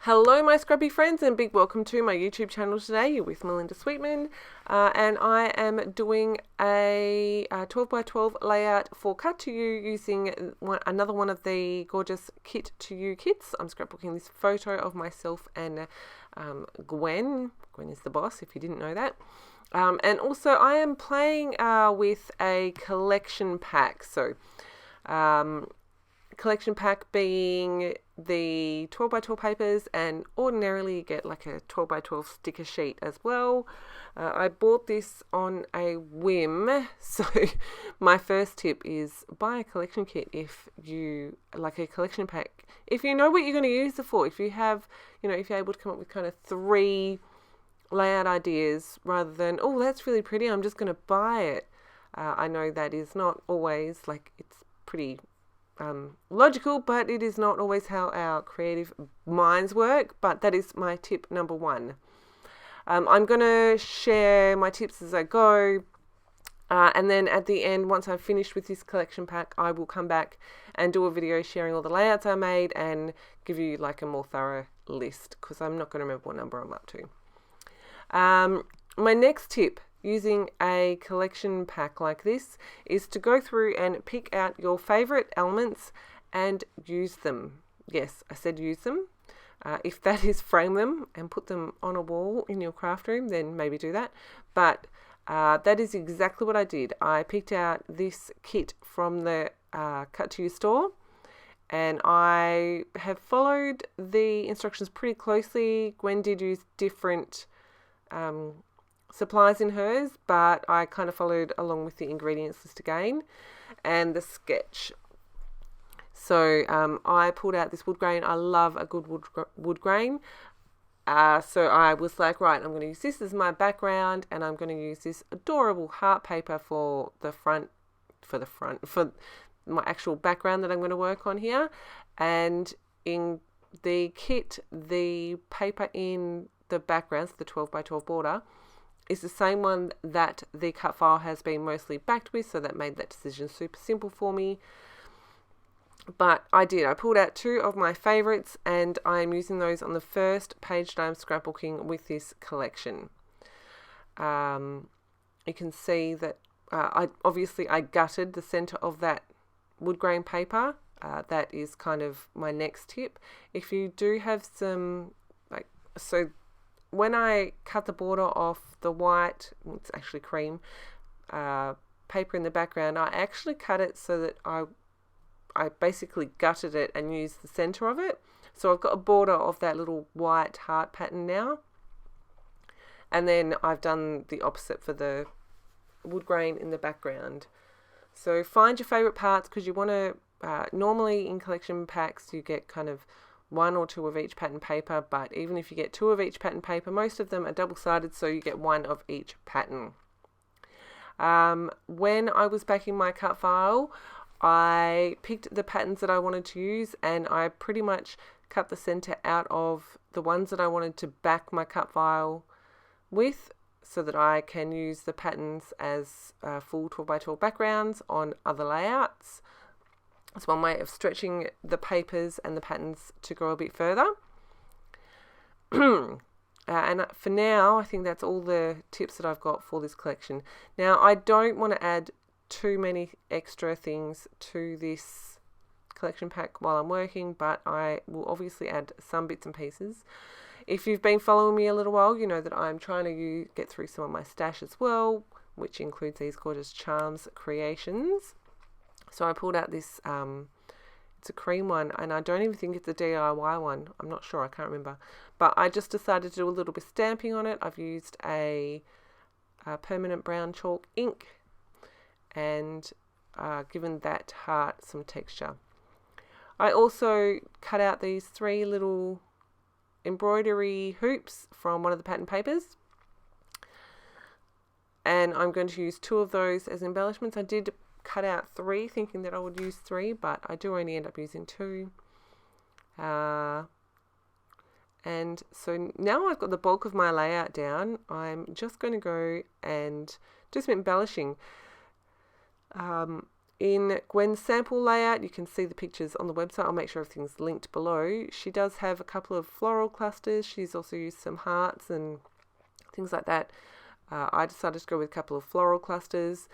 Hello my scrappy friends and big welcome to my YouTube channel today. You're with Melinda Sweetman and I am doing a 12 by 12 layout for Cut to You using another one of the gorgeous Kit to You kits. I'm scrapbooking this photo of myself and Gwen. Gwen is the boss if you didn't know that. And also I am playing with a collection pack. So collection pack being the 12 by 12 papers, and ordinarily you get like a 12 by 12 sticker sheet as well. I bought this on a whim, so my first tip is buy a collection kit if you like a collection pack. If you know what you're going to use it for, if you have, if you're able to come up with kind of 3 layout ideas rather than, oh, that's really pretty, I'm just going to buy it. I know that is not always, like, it's pretty logical, but it is not always how our creative minds work. But that is my tip number 1. I'm going to share my tips as I go, and then at the end, once I've finished with this collection pack, I will come back and do a video sharing all the layouts I made and give you like a more thorough list, because I'm not going to remember what number I'm up to. My next tip using a collection pack like this is to go through and pick out your favorite elements and use them. Yes, I said use them. If that is frame them and put them on a wall in your craft room, then maybe do that. But that is exactly what I did. I picked out this kit from the Cut to You store, and I have followed the instructions pretty closely. Gwen did use different supplies in hers, but I kind of followed along with the ingredients list again and the sketch. So I pulled out this wood grain. I love a good wood grain. So I was like, right, I'm going to use this as my background, and I'm going to use this adorable heart paper for my actual background that I'm going to work on here. And in the kit, the paper in the background, so the 12 by 12 border, is the same one that the cut file has been mostly backed with, so that made that decision super simple for me. But I pulled out 2 of my favorites, and I'm using those on the first page that I'm scrapbooking with this collection. You can see that I gutted the center of that wood grain paper. That is kind of my next tip. If you do have some, when I cut the border off the white, it's actually cream, paper in the background, I actually cut it so that I basically gutted it and used the center of it. So I've got a border of that little white heart pattern now. And then I've done the opposite for the wood grain in the background. So find your favorite parts, because you want to, normally in collection packs you get kind of 1 or 2 of each pattern paper, but even if you get 2 of each pattern paper, most of them are double-sided, so you get 1 of each pattern. When I was backing my cut file, I picked the patterns that I wanted to use, and I pretty much cut the center out of the ones that I wanted to back my cut file with, so that I can use the patterns as full 12 by 12 backgrounds on other layouts. It's one way of stretching the papers and the patterns to go a bit further. And for now, I think that's all the tips that I've got for this collection. Now, I don't want to add too many extra things to this collection pack while I'm working, but I will obviously add some bits and pieces. If you've been following me a little while, you know that I'm trying to get through some of my stash as well, which includes these gorgeous charms creations. So I pulled out this, it's a cream one, and I don't even think it's a DIY one. I'm not sure, I can't remember. But I just decided to do a little bit of stamping on it. I've used a permanent brown chalk ink and given that heart some texture. I also cut out these 3 little embroidery hoops from one of the pattern papers. And I'm going to use 2 of those as embellishments. I did cut out 3 thinking that I would use 3, but I do only end up using 2. And so now I've got the bulk of my layout down, I'm just going to go and do some embellishing. In Gwen's sample layout, you can see the pictures on the website. I'll make sure everything's linked below. She does have a couple of floral clusters. She's also used some hearts and things like that. I decided to go with a couple of floral clusters.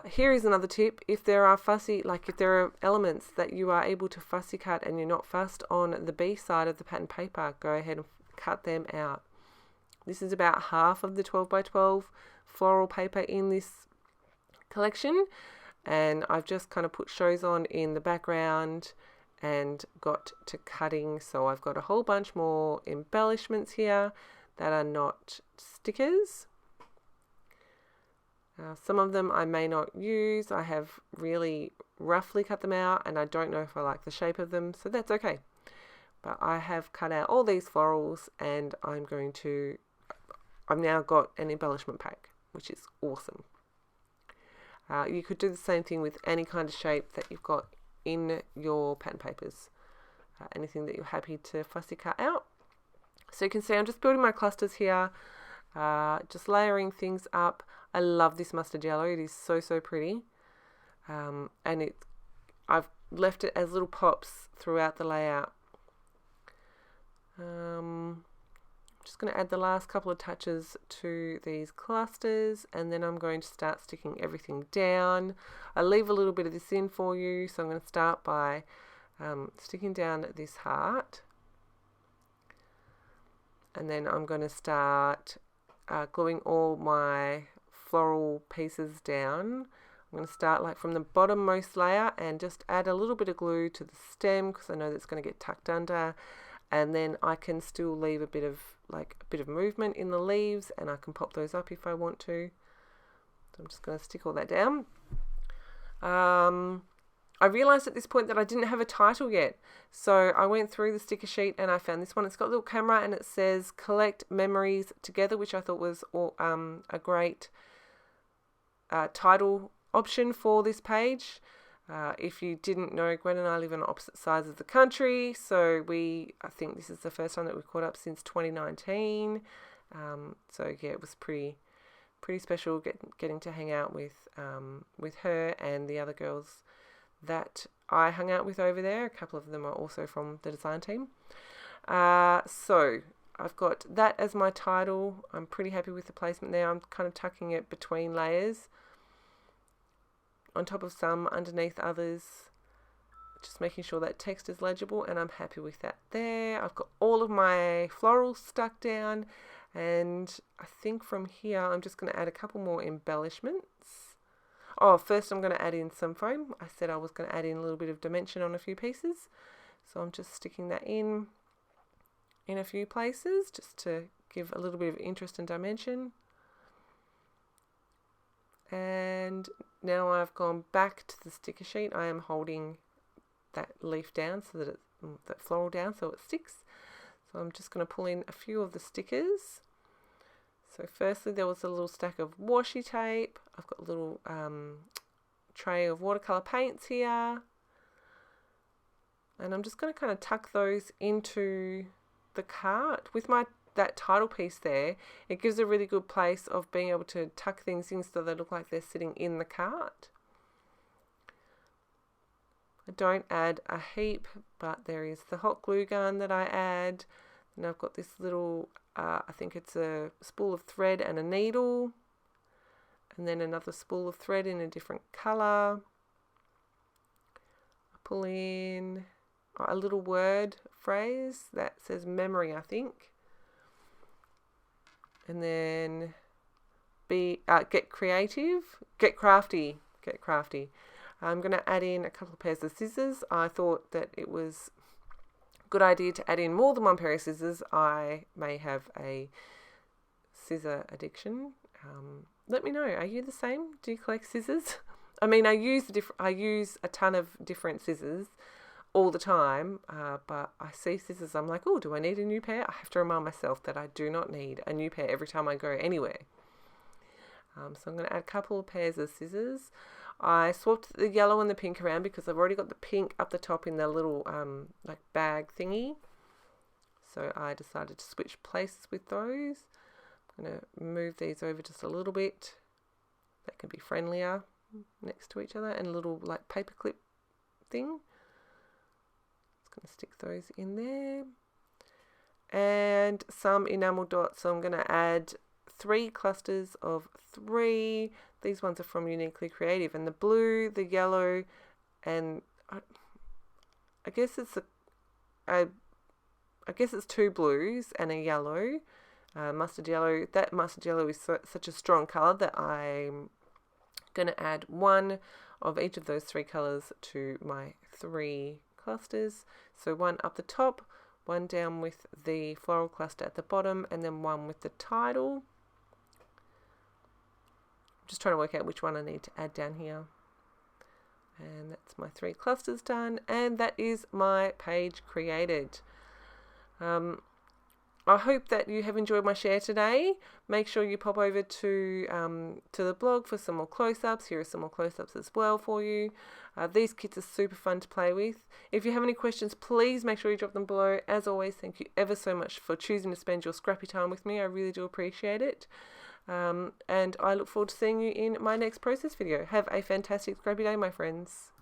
Here is another tip. If there are if there are elements that you are able to fussy cut and you're not fussed on the B side of the pattern paper, go ahead and cut them out. This is about half of the 12 by 12 floral paper in this collection, and I've just kind of put shows on in the background and got to cutting. So I've got a whole bunch more embellishments here that are not stickers. Some of them I may not use. I have really roughly cut them out and I don't know if I like the shape of them, so that's okay. But I have cut out all these florals and I've now got an embellishment pack, which is awesome. You could do the same thing with any kind of shape that you've got in your pattern papers. Anything that you're happy to fussy cut out. So you can see I'm just building my clusters here, just layering things up. I love this mustard yellow. It is so, so pretty. And I've left it as little pops throughout the layout. I'm just going to add the last couple of touches to these clusters, and then I'm going to start sticking everything down. I leave a little bit of this in for you, so I'm going to start by sticking down this heart, and then I'm going to start gluing all my floral pieces down. I'm going to start like from the bottommost layer and just add a little bit of glue to the stem because I know that's going to get tucked under, and then I can still leave a bit of movement in the leaves, and I can pop those up if I want to. So I'm just going to stick all that down. I realized at this point that I didn't have a title yet, so I went through the sticker sheet and I found this one. It's got a little camera and it says collect memories together, which I thought was a great title option for this page. If you didn't know, Gwen and I live on opposite sides of the country, so I think this is the first time that we've caught up since 2019. So yeah, it was pretty special getting to hang out with her and the other girls that I hung out with over there. A couple of them are also from the design team. So I've got that as my title. I'm pretty happy with the placement there. I'm kind of tucking it between layers, on top of some, underneath others, just making sure that text is legible, and I'm happy with that there. I've got all of my florals stuck down, and I think from here I'm just going to add a couple more embellishments. Oh, first I'm going to add in some foam. I said I was going to add in a little bit of dimension on a few pieces, so I'm just sticking that in a few places just to give a little bit of interest and dimension. And now I've gone back to the sticker sheet. I am holding that leaf down so that that floral down so it sticks. So I'm just going to pull in a few of the stickers. So firstly, there was a little stack of washi tape. I've got a little tray of watercolor paints here, and I'm just going to kind of tuck those into the cart with that title piece there. It gives a really good place of being able to tuck things in so they look like they're sitting in the cart. I don't add a heap, but there is the hot glue gun that I add, and I've got this little I think it's a spool of thread and a needle, and then another spool of thread in a different colour. I pull in a little word phrase that says memory, I think. And then get creative, get crafty. I'm going to add in a couple of pairs of scissors. I thought that it was a good idea to add in more than one pair of scissors. I may have a scissor addiction. Let me know. Are you the same? Do you collect scissors? I mean, I use a ton of different scissors all the time, but I see scissors, I'm like, oh, do I need a new pair? I have to remind myself that I do not need a new pair every time I go anywhere. So I'm going to add a couple of pairs of scissors. I swapped the yellow and the pink around because I've already got the pink up the top in the little like bag thingy. So I decided to switch places with those. I'm going to move these over just a little bit. That can be friendlier next to each other, and a little like paper clip thing. Just going to stick those in there. And some enamel dots, so I'm going to add 3 clusters of 3. These ones are from Uniquely Creative, and the blue, the yellow, and I guess it's I guess it's 2 blues and a yellow, mustard yellow. That mustard yellow is such a strong color that I'm going to add 1 of each of those 3 colors to my 3 clusters. So 1 up the top, 1 down with the floral cluster at the bottom, and then 1 with the title. I'm just trying to work out which one I need to add down here. And that's my 3 clusters done, and that is my page created. I hope that you have enjoyed my share today. Make sure you pop over to the blog for some more close-ups. Here are some more close-ups as well for you. These kits are super fun to play with. If you have any questions, please make sure you drop them below. As always, thank you ever so much for choosing to spend your scrappy time with me. I really do appreciate it. And I look forward to seeing you in my next process video. Have a fantastic scrappy day, my friends.